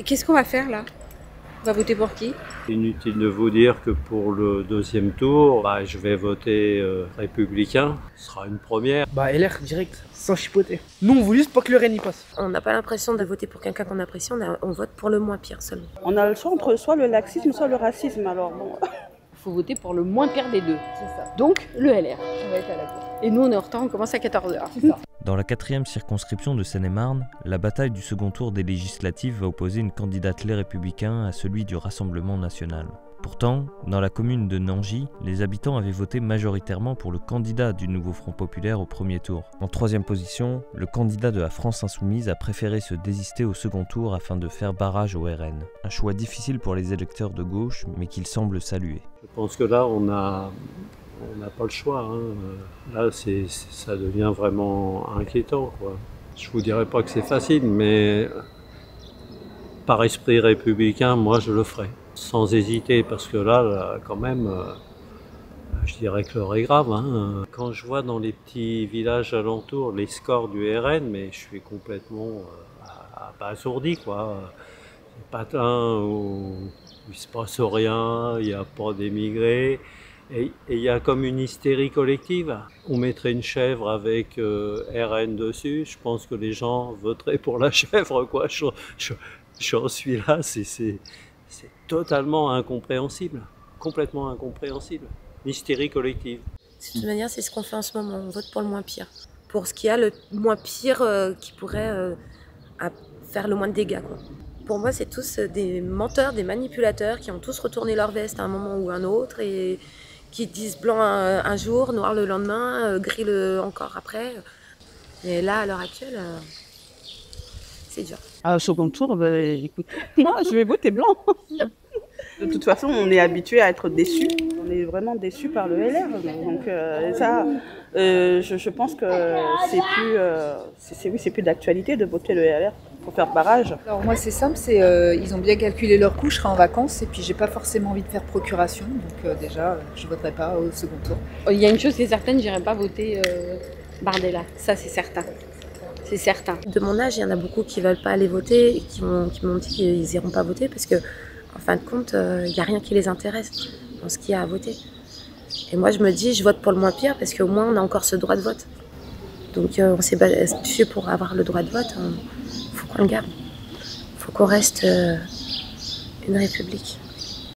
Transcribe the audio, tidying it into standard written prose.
Qu'est-ce qu'on va faire là? On va voter pour qui? Inutile de vous dire que pour le deuxième tour, je vais voter républicain. Ce sera une première. LR direct, sans chipoter. Nous on veut juste pas que le RN y passe. On n'a pas l'impression de voter pour quelqu'un qu'on apprécie, on vote pour le moins pire seulement. On a le choix entre soit le laxisme, soit le racisme, alors bon. Il faut voter pour le moins pire des deux. C'est ça. Donc le LR. On va être à la cour. Et nous on est en retard, on commence à 14h. C'est ça. Dans la 4e circonscription de Seine-et-Marne, la bataille du second tour des législatives va opposer une candidate Les Républicains à celui du Rassemblement national. Pourtant, dans la commune de Nangy, les habitants avaient voté majoritairement pour le candidat du Nouveau Front Populaire au premier tour. En 3e position, le candidat de la France Insoumise a préféré se désister au second tour afin de faire barrage au RN. Un choix difficile pour les électeurs de gauche, mais qu'il semble saluer. Je pense que là, on n'a pas le choix. Là, ça devient vraiment inquiétant, quoi. Je vous dirais pas que c'est facile, mais par esprit républicain, moi, je le ferai. Sans hésiter, parce que là quand même, je dirais que l'heure est grave. Quand je vois dans les petits villages alentours les scores du RN, mais je suis complètement abasourdi, quoi. Les patins où il ne se passe rien, il n'y a pas d'émigrés. Et il y a comme une hystérie collective. On mettrait une chèvre avec RN dessus, je pense que les gens voteraient pour la chèvre, quoi. J'en suis là, c'est totalement incompréhensible, complètement incompréhensible. Hystérie collective. De toute manière, c'est ce qu'on fait en ce moment, on vote pour le moins pire. Pour ce qu'il y a le moins pire qui pourrait faire le moins de dégâts, quoi. Pour moi, c'est tous des menteurs, des manipulateurs qui ont tous retourné leur veste à un moment ou un autre et qui disent blanc un jour, noir le lendemain, gris encore après. Et là, à l'heure actuelle, c'est dur. Au second tour, écoute, moi je vais voter blanc. De toute façon, on est habitué à être déçus. On est vraiment déçus par le LR. Donc ça, je pense que c'est plus d'actualité de voter le LR pour faire barrage. Alors moi c'est simple, ils ont bien calculé leur coût, je serai en vacances et puis j'ai pas forcément envie de faire procuration, donc déjà je voterai pas au second tour. Il y a une chose qui est certaine, j'irai pas voter Bardella, ça c'est certain. C'est certain. De mon âge, il y en a beaucoup qui veulent pas aller voter et qui m'ont dit qu'ils iront pas voter parce que, en fin de compte, il n'y a rien qui les intéresse dans ce qu'il y a à voter. Et moi, je me dis, je vote pour le moins pire parce qu'au moins, on a encore ce droit de vote. Donc, on s'est battu pour avoir le droit de vote. Il faut qu'on le garde. Il faut qu'on reste une république.